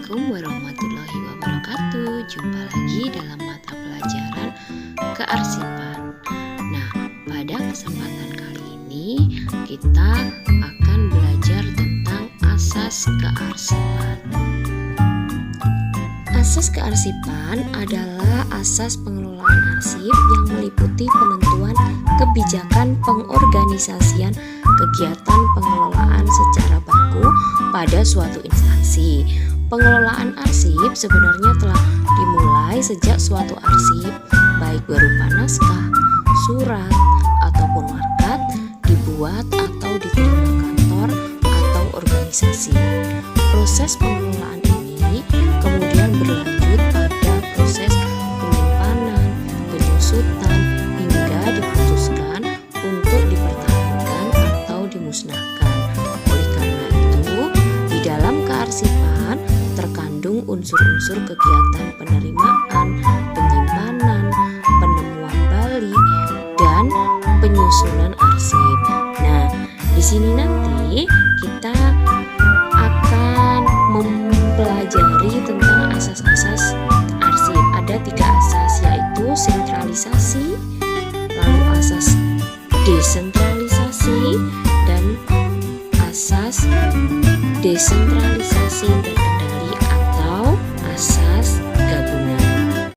Assalamualaikum warahmatullahi wabarakatuh. Jumpa lagi dalam mata pelajaran kearsipan. Nah, pada kesempatan kali ini kita akan belajar tentang asas kearsipan. Asas kearsipan adalah asas pengelolaan arsip yang meliputi penentuan kebijakan pengorganisasian kegiatan pengelolaan secara baku pada suatu instansi. Pengelolaan arsip sebenarnya telah dimulai sejak suatu arsip, baik berupa naskah, surat, ataupun warkat, dibuat atau diterima kantor atau organisasi. Proses pengelolaan ini kemudian berlanjut pada proses penyimpanan, penyusutan, hingga diputuskan untuk dipertahankan atau dimusnahkan. Oleh karena itu, di dalam kearsipan terkandung unsur-unsur kegiatan penerimaan, penyimpanan, penemuan balik, dan penyusunan arsip. Nah, di sini nanti kita akan mempelajari tentang asas-asas arsip. Ada 3 asas, yaitu sentralisasi, lalu asas desentralisasi, dan asas desentralisasi terkendali atau asas gabungan.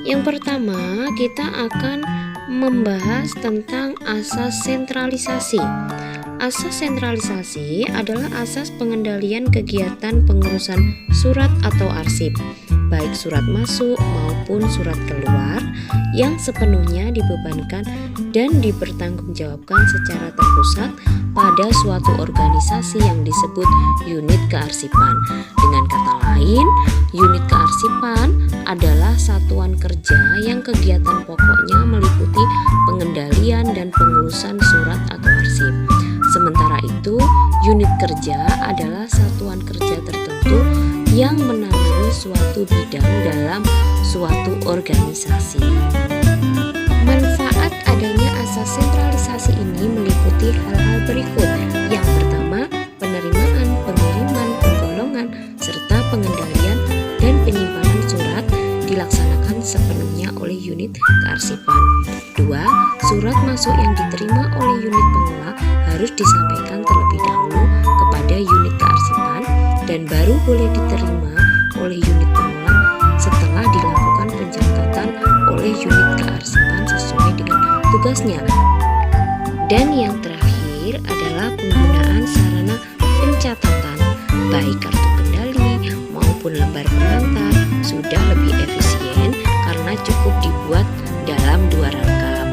Yang pertama, kita akan membahas tentang asas sentralisasi. Asas sentralisasi adalah asas pengendalian kegiatan pengurusan surat atau arsip, baik surat masuk maupun surat keluar, yang sepenuhnya dibebankan dan dipertanggungjawabkan secara terpusat pada suatu organisasi yang disebut unit kearsipan. Dengan kata lain, unit kearsipan adalah satuan kerja yang kegiatan pokoknya meliputi pengendalian dan pengurusan surat atau arsip. Sementara itu, unit kerja adalah satuan kerja tertentu yang menangani suatu bidang dalam suatu organisasi. Manfaat adanya asas sentralisasi ini meliputi hal-hal berikut. Yang pertama, penerimaan, pengiriman, penggolongan, serta pengendalian dan penyimpanan surat dilaksanakan sepenuhnya oleh unit kearsipan. 2. Surat masuk yang diterima oleh unit pengolah harus disampaikan terlebih dahulu kepada unit kearsipan dan baru boleh diterima oleh unit pengolah setelah dilakukan pencatatan oleh unit kearsipan sesuai dengan tugasnya. Dan yang terakhir adalah penggunaan sarana pencatatan, baik kartu kendali maupun lembar pengantar sudah lebih efisien karena cukup dibuat dalam 2 rangkap.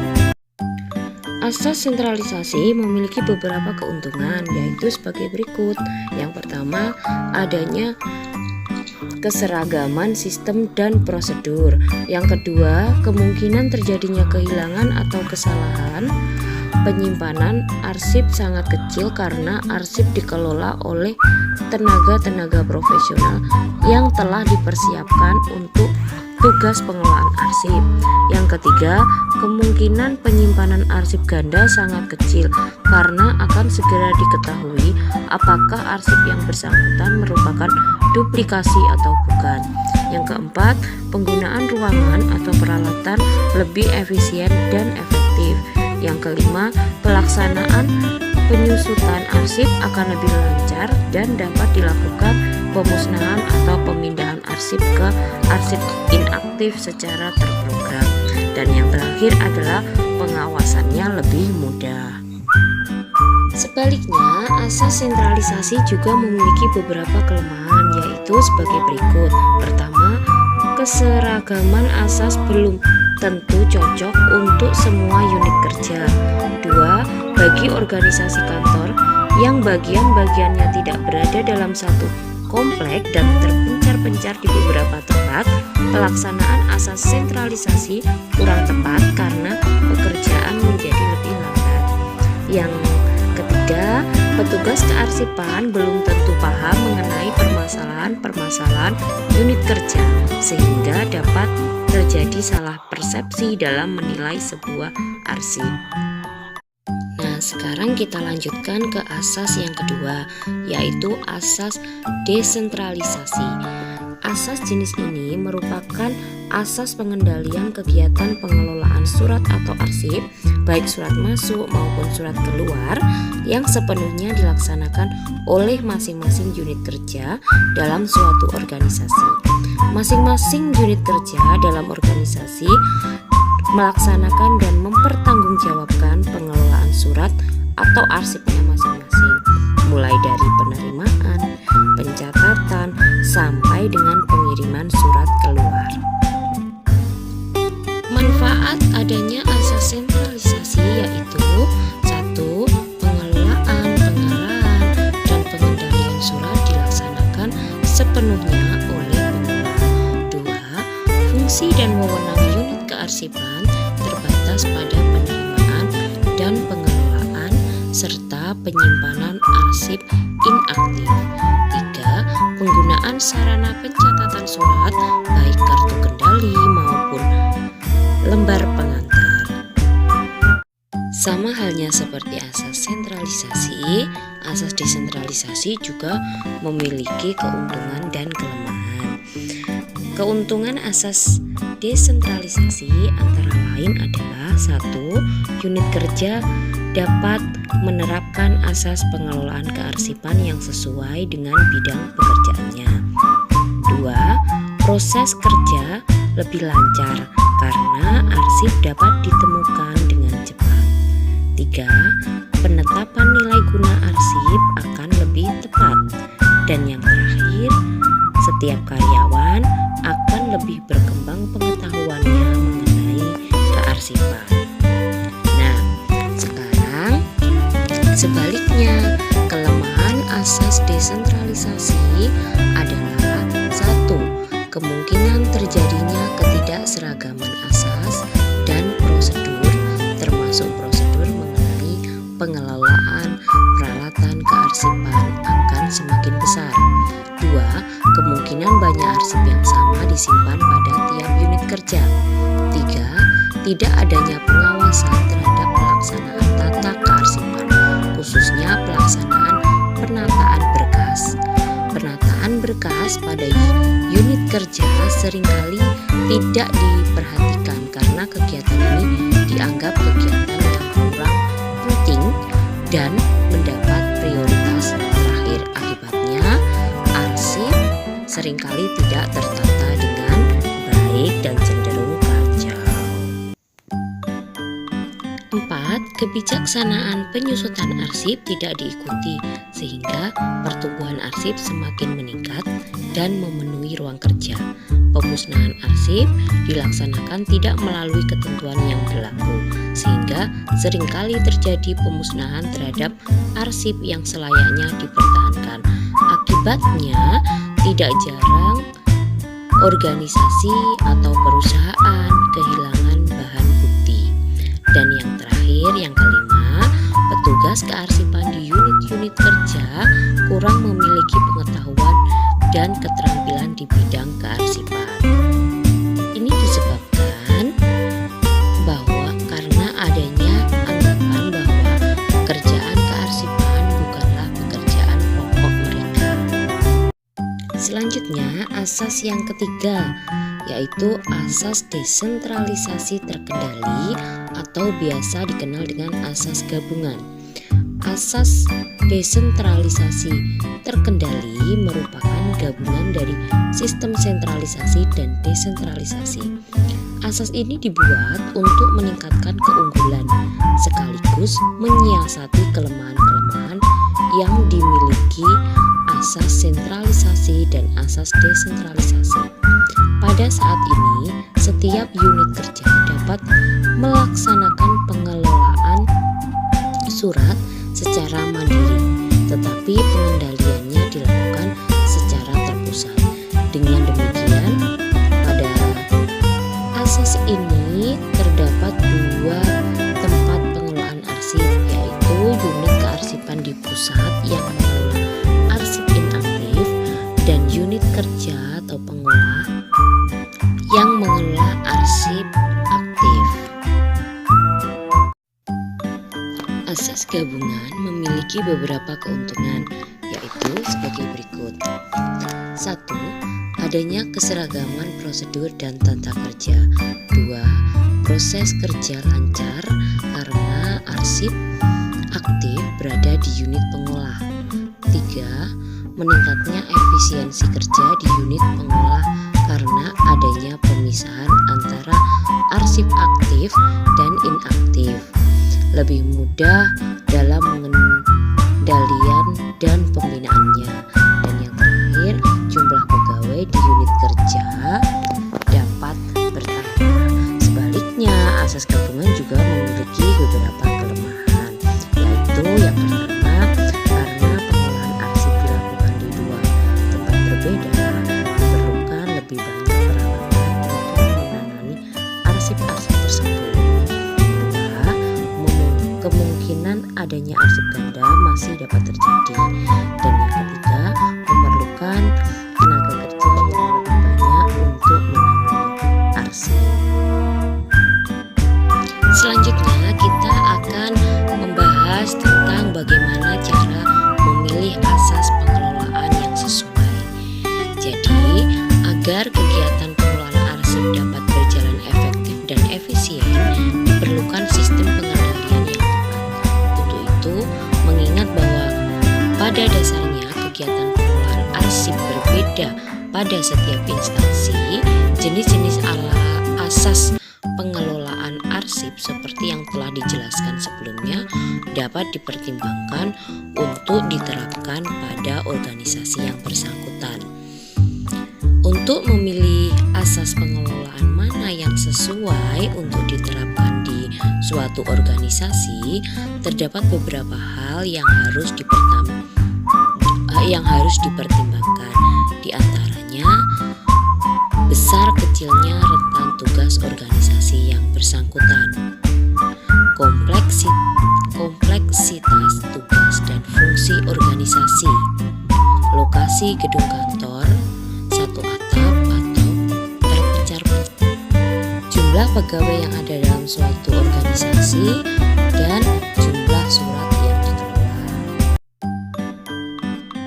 Asas sentralisasi memiliki beberapa keuntungan, yaitu sebagai berikut. Yang pertama, adanya keseragaman sistem dan prosedur. Yang kedua, kemungkinan terjadinya kehilangan atau kesalahan. Penyimpanan arsip sangat kecil karena arsip dikelola oleh tenaga-tenaga profesional yang telah dipersiapkan untuk tugas pengelolaan arsip. Yang ketiga, kemungkinan penyimpanan arsip ganda sangat kecil karena akan segera diketahui apakah arsip yang bersangkutan merupakan duplikasi atau bukan. Yang keempat, penggunaan ruangan atau peralatan lebih efisien dan efektif. Yang kelima, pelaksanaan penyusutan arsip akan lebih lancar dan dapat dilakukan pemusnahan atau pemindahan arsip ke arsip inaktif secara terprogram. Dan yang terakhir adalah pengawasannya lebih mudah. Sebaliknya, asas sentralisasi juga memiliki beberapa kelemahan, yaitu sebagai berikut. Pertama, keseragaman asas belum tentu cocok untuk semua unit kerja. 2. Bagi organisasi kantor yang bagian-bagiannya tidak berada dalam satu komplek dan terpencar-pencar di beberapa tempat, pelaksanaan asas sentralisasi kurang tepat karena pekerjaan menjadi lebih lambat. Yang ketiga, petugas kearsipan belum tentu paham mengenai permasalahan-permasalahan unit kerja, sehingga dapat terjadi salah persepsi dalam menilai sebuah arsip. Nah, Nah, sekarang kita lanjutkan ke asas yang kedua, yaitu asas desentralisasi. Asas jenis ini merupakan asas pengendalian kegiatan pengelolaan surat atau arsip, baik surat masuk maupun surat keluar, yang sepenuhnya dilaksanakan oleh masing-masing unit kerja dalam suatu organisasi. Masing-masing unit kerja dalam organisasi melaksanakan dan mempertanggungjawabkan pengelolaan surat atau arsipnya masing-masing, mulai dari penerimaan, pencatatan, sampai dengan pengiriman surat keluar. Manfaat adanya asas sentralisasi yaitu 1. Pengelolaan, pengarahan, dan pengendalian surat dilaksanakan sepenuhnya oleh pengelola. 2. Fungsi dan wewenang unit kearsipan terbatas pada penerimaan dan pengelolaan serta penyimpanan arsip inaktif. 3. Penggunaan sarana pencatatan surat baik kartu kendali maupun lembar pengantar. Sama halnya seperti asas sentralisasi, asas desentralisasi juga memiliki keuntungan dan kelemahan. Keuntungan asas desentralisasi antara lain adalah 1. Unit kerja dapat menerapkan asas pengelolaan kearsipan yang sesuai dengan bidang pekerjaannya. 2. Proses kerja lebih lancar karena arsip dapat ditemukan dengan cepat. 3. Penetapan nilai guna arsip akan lebih tepat. Dan yang terakhir, setiap karyawan akan lebih berkembang pengetahuannya mengenai kearsipan. Nah, sekarang sebaliknya, kelemahan asas desentralisasi adalah 1. Kemungkinan terjadinya ketidakseragaman asas dan prosedur, termasuk prosedur mengenai pengelolaan peralatan kearsipan akan semakin besar. 2. Kemungkinan banyak arsip yang sama disimpan pada tiap unit kerja. 3. Tidak adanya pengawasan terhadap pelaksanaan tata kearsipan, khususnya pelaksanaan penataan berkas. Penataan berkas pada unit kerja seringkali tidak diperhatikan karena kegiatan ini dianggap kegiatan yang kurang penting dan mendapat prioritas terakhir. Akibatnya, arsip seringkali tidak tertata dengan baik dan cenderung kacau. 4. Kebijaksanaan penyusutan arsip tidak diikuti sehingga pertumbuhan arsip semakin meningkat dan memenuhi ruang kerja. Pemusnahan arsip dilaksanakan tidak melalui ketentuan yang berlaku sehingga seringkali terjadi pemusnahan terhadap arsip yang selayaknya dipertahankan. Akibatnya, tidak jarang organisasi atau perusahaan kehilangan bahan bukti. Dan yang terakhir, yang kelima, petugas kearsipan di unit-unit kerja kurang memiliki pengetahuan dan keterampilan di bidang kearsipan. Ini disebabkan bahwa karena adanya anggapan bahwa pekerjaan kearsipan bukanlah pekerjaan pokok mereka. Selanjutnya, asas yang ketiga, yaitu asas desentralisasi terkendali atau biasa dikenal dengan asas gabungan. Asas desentralisasi terkendali merupakan gabungan dari sistem sentralisasi dan desentralisasi. Asas ini dibuat untuk meningkatkan keunggulan sekaligus menyiasati kelemahan-kelemahan yang dimiliki asas sentralisasi dan asas desentralisasi. Pada saat ini, setiap unit kerja dapat melaksanakan pengelolaan surat secara mandiri, tetapi pengendaliannya dilakukan secara terpusat. Dengan demikian, pada asas ini terdapat dua tempat pengelolaan arsip, yaitu unit kearsipan di pusat yang mengelola arsip inaktif dan unit kerja atau pengolah yang mengelola arsip aktif. Asas gabungan memiliki beberapa keuntungan, yaitu sebagai berikut. 1. Adanya keseragaman prosedur dan tata kerja. 2. Proses kerja lancar karena arsip aktif berada di unit pengolah. 3. Meningkatnya efisiensi kerja di unit pengolah karena adanya pemisahan antara arsip aktif dan inaktif. Lebih mudah dalam pengendalian dan pembinaannya. Dan yang terakhir, jumlah pegawai di unit kerja dapat bertambah. Sebaliknya, asas gabungan juga memiliki beberapa kelemahan, yaitu yang pertama, karena pengolahan arsip dilakukan di dua tempat berbeda, diperlukan lebih banyak peralatan untuk menangani arsip-arsip tersebut. Kemungkinan adanya arsip ganda masih dapat terjadi. Dan yang ketiga, memerlukan tenaga kerja yang lebih banyak untuk menangani arsip. Selanjutnya kita akan membahas tentang bagaimana cara memilih asas pengelolaan yang sesuai. Jadi, agar kegiatan pengelolaan arsip dapat berjalan efektif dan efisien, diperlukan sistem pengendalian yang tepat. Untuk itu, mengingat bahwa pada dasarnya kegiatan pengelolaan arsip berbeda pada setiap instansi, jenis-jenis asas pengelolaan arsip seperti yang telah dijelaskan sebelumnya dapat dipertimbangkan untuk diterapkan pada organisasi yang bersangkutan. Untuk memilih asas pengelolaan mana yang sesuai untuk diterapkan di suatu organisasi, terdapat beberapa hal yang harus dipertimbangkan. Di antaranya, besar kecilnya rentan tugas organisasi yang bersangkutan, kompleksitas tugas dan fungsi organisasi, lokasi gedung kantor, satu atap atau terpencar-pencar, jumlah pegawai yang ada dalam suatu organisasi, dan jumlah surat yang dikelola.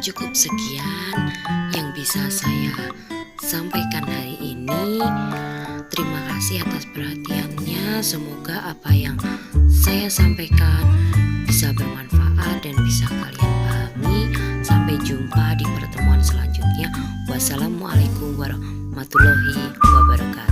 Cukup sekian yang bisa saya sampaikan hari ini. Terima kasih atas perhatiannya. Semoga apa yang saya sampaikan bisa bermanfaat dan bisa kalian pahami. Sampai jumpa di pertemuan selanjutnya. Wassalamualaikum warahmatullahi wabarakatuh.